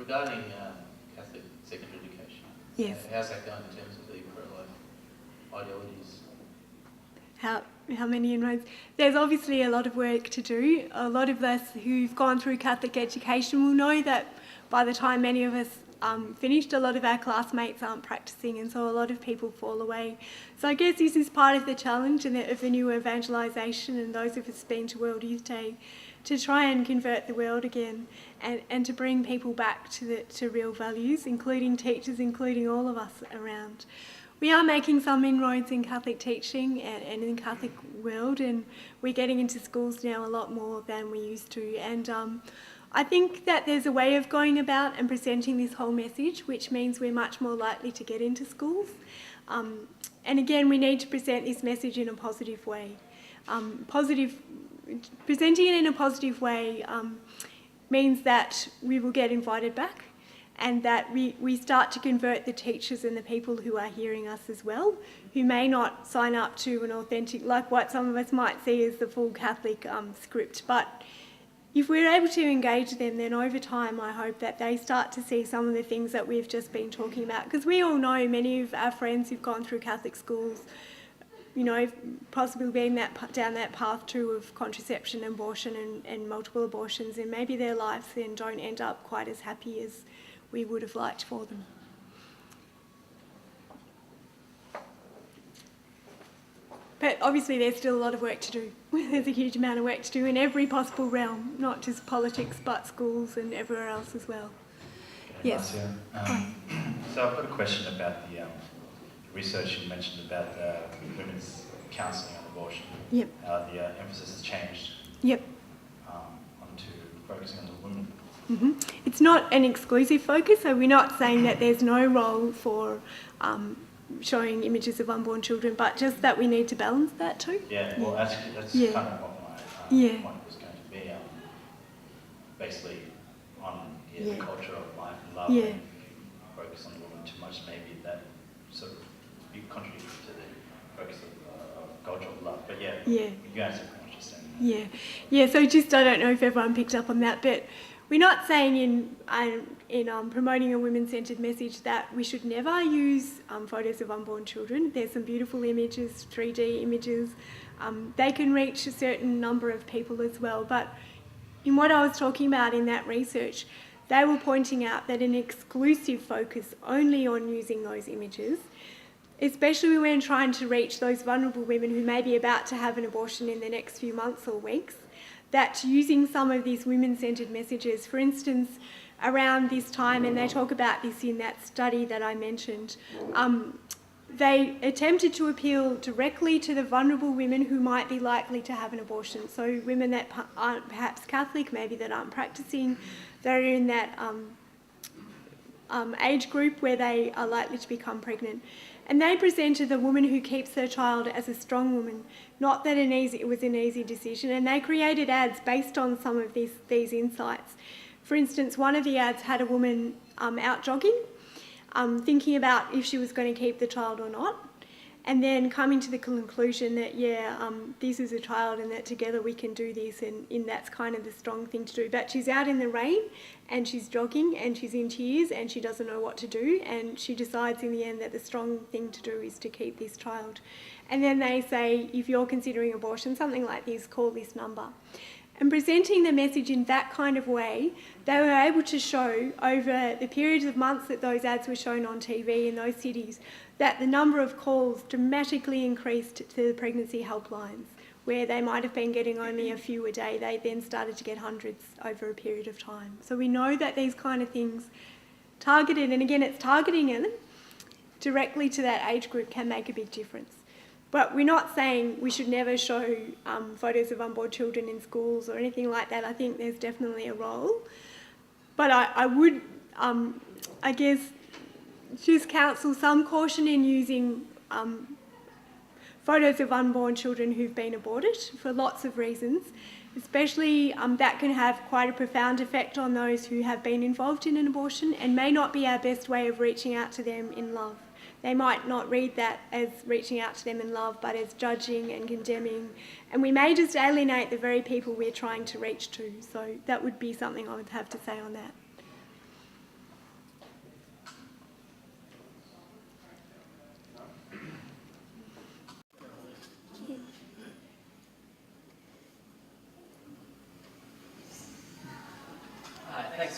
regarding Catholic secondary education, yes. How's that going in terms of the pro-life ideologies? How many inroads? There's obviously a lot of work to do. A lot of us who've gone through Catholic education will know that by the time many of us finished, a lot of our classmates aren't practising, and so a lot of people fall away. So I guess this is part of the challenge of the new evangelisation, and those of us being to World Youth Day, to try and convert the world again and to bring people back to real values, including teachers, including all of us around. We are making some inroads in Catholic teaching and in the Catholic world, and we're getting into schools now a lot more than we used to. And I think that there's a way of going about and presenting this whole message, which means we're much more likely to get into schools. And again, we need to present this message in a positive way. Presenting it in a positive way means that we will get invited back, and that we start to convert the teachers and the people who are hearing us as well, who may not sign up to an authentic, like what some of us might see as the full Catholic script. But if we're able to engage them, then over time I hope that they start to see some of the things that we've just been talking about. Because we all know many of our friends who've gone through Catholic schools, you know, possibly been down that path too of contraception, abortion and multiple abortions, and maybe their lives then don't end up quite as happy as we would have liked for them. But obviously there's still a lot of work to do. There's a huge amount of work to do in every possible realm, not just politics, but schools and everywhere else as well. Okay, Yes. Marcia, so I've got a question about the research you mentioned about women's counselling on abortion. Yep. How the emphasis has changed. Yep. Onto focusing on the women. Mm-hmm. It's not an exclusive focus, so we're not saying that there's no role for showing images of unborn children, but just that we need to balance that too. Yeah, well, that's Yeah. kind of what my point was going to be. Basically, on the culture of life and love. Yeah. And if you focus on the woman too much, maybe that sort of contributes to the focus of culture of love. But yeah, you answered pretty much the same. Yeah. So just I don't know if everyone picked up on that, but we're not saying in promoting a women-centred message that we should never use photos of unborn children. There's some beautiful images, 3D images. They can reach a certain number of people as well. But in what I was talking about in that research, they were pointing out that an exclusive focus only on using those images, especially when trying to reach those vulnerable women who may be about to have an abortion in the next few months or weeks, that using some of these women-centred messages, for instance, around this time, and they talk about this in that study that I mentioned, they attempted to appeal directly to the vulnerable women who might be likely to have an abortion. So women that aren't perhaps Catholic, maybe that aren't practising, that are in that age group where they are likely to become pregnant. And they presented the woman who keeps her child as a strong woman, not that it was an easy decision, and they created ads based on some of these insights. For instance, one of the ads had a woman out jogging, thinking about if she was going to keep the child or not, and then coming to the conclusion that, this is a child and that together we can do this, and that's kind of the strong thing to do. But she's out in the rain and she's jogging and she's in tears and she doesn't know what to do, and she decides in the end that the strong thing to do is to keep this child. And then they say, if you're considering abortion, something like this, call this number. And presenting the message in that kind of way, they were able to show over the periods of months that those ads were shown on TV in those cities, that the number of calls dramatically increased to the pregnancy helplines, where they might have been getting only a few a day. They then started to get hundreds over a period of time. So we know that these kind of things targeted, and again it's targeting them directly to that age group, can make a big difference. But we're not saying we should never show photos of unborn children in schools or anything like that. I think there's definitely a role. But I would, I guess, just counsel some caution in using photos of unborn children who've been aborted for lots of reasons. Especially that can have quite a profound effect on those who have been involved in an abortion and may not be our best way of reaching out to them in love. They might not read that as reaching out to them in love, but as judging and condemning. And we may just alienate the very people we're trying to reach to. So that would be something I would have to say on that.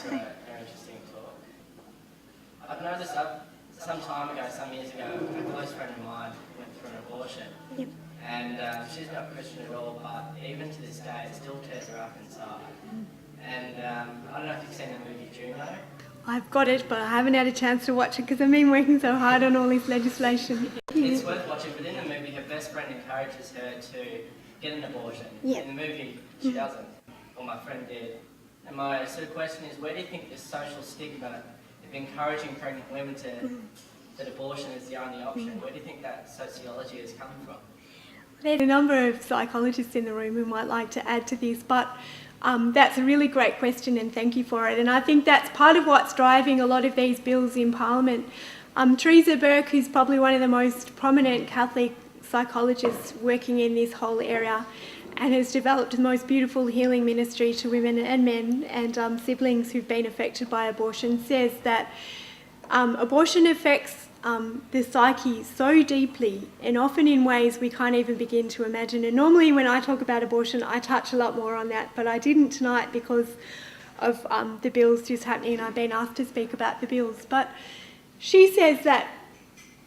for an interesting talk. I've noticed some time ago, some years ago, a close friend of mine went through an abortion. Yep. And she's not Christian at all, but even to this day, it still tears her up inside. And I don't know if you've seen the movie Juno. I've got it, but I haven't had a chance to watch it because I've been working so hard on all this legislation. It's worth watching, but in the movie, her best friend encourages her to get an abortion. Yep. In the movie, she doesn't. Well, my friend did. And my sort of question is, where do you think this social stigma of encouraging pregnant women that abortion is the only option, where do you think that sociology has come from? There's a number of psychologists in the room who might like to add to this, but that's a really great question and thank you for it. And I think that's part of what's driving a lot of these bills in Parliament. Teresa Burke, who's probably one of the most prominent Catholic psychologists working in this whole area and has developed the most beautiful healing ministry to women and men and siblings who've been affected by abortion, says that abortion affects the psyche so deeply and often in ways we can't even begin to imagine. And normally when I talk about abortion, I touch a lot more on that, but I didn't tonight because of the bills just happening and I've been asked to speak about the bills. But she says that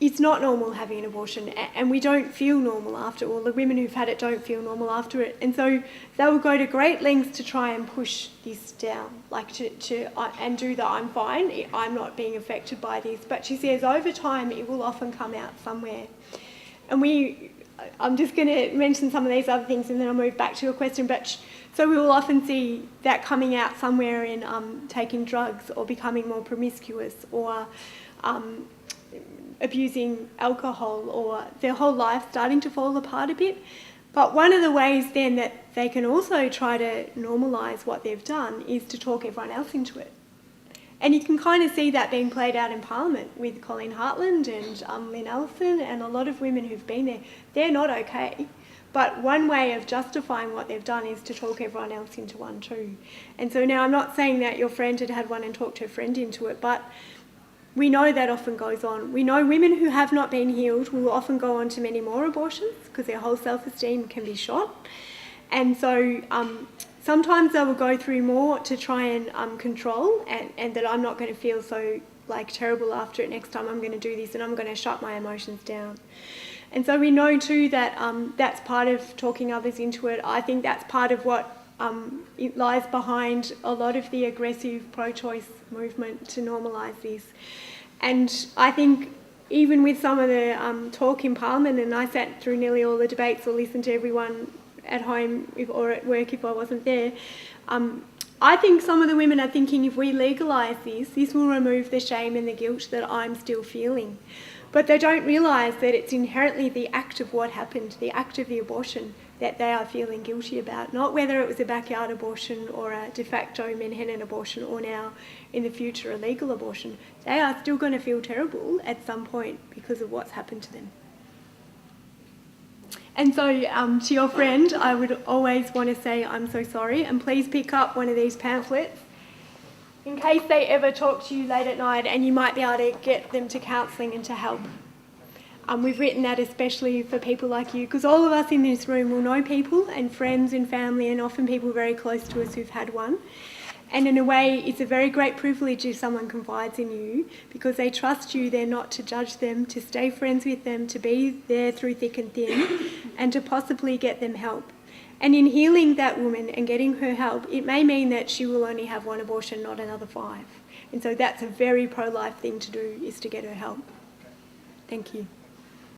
it's not normal having an abortion and we don't feel normal after all. The women who've had it don't feel normal after it. And so they will go to great lengths to try and push this down, like and do that I'm fine, I'm not being affected by this. But she says over time it will often come out somewhere. And I'm just going to mention some of these other things and then I'll move back to your question. But so we will often see that coming out somewhere in taking drugs or becoming more promiscuous or abusing alcohol or their whole life starting to fall apart a bit. But one of the ways then that they can also try to normalise what they've done is to talk everyone else into it. And you can kind of see that being played out in Parliament with Colleen Hartland and Lynn Ellison and a lot of women who've been there. They're not okay. But one way of justifying what they've done is to talk everyone else into one too. And so now I'm not saying that your friend had one and talked her friend into it, but we know that often goes on. We know women who have not been healed will often go on to many more abortions because their whole self-esteem can be shot. And so sometimes they will go through more to try and control and that I'm not going to feel so terrible after it next time I'm going to do this and I'm going to shut my emotions down. And so we know too that that's part of talking others into it. I think that's part of what it lies behind a lot of the aggressive pro-choice movement to normalise this. And I think even with some of the talk in Parliament, and I sat through nearly all the debates or listened to everyone at home or at work if I wasn't there, I think some of the women are thinking if we legalise this will remove the shame and the guilt that I'm still feeling. But they don't realise that it's inherently the act of what happened, the act of the abortion, that they are feeling guilty about, not whether it was a backyard abortion or a de facto Manhattan abortion or now in the future a legal abortion. They are still going to feel terrible at some point because of what's happened to them. And so to your friend, I would always want to say I'm so sorry, and please pick up one of these pamphlets in case they ever talk to you late at night and you might be able to get them to counselling and to help. We've written that especially for people like you, because all of us in this room will know people and friends and family and often people very close to us who've had one. And in a way, it's a very great privilege if someone confides in you because they trust you, they're not to judge them, to stay friends with them, to be there through thick and thin, and to possibly get them help. And in healing that woman and getting her help, it may mean that she will only have one abortion, not another 5. And so that's a very pro-life thing to do, is to get her help. Thank you.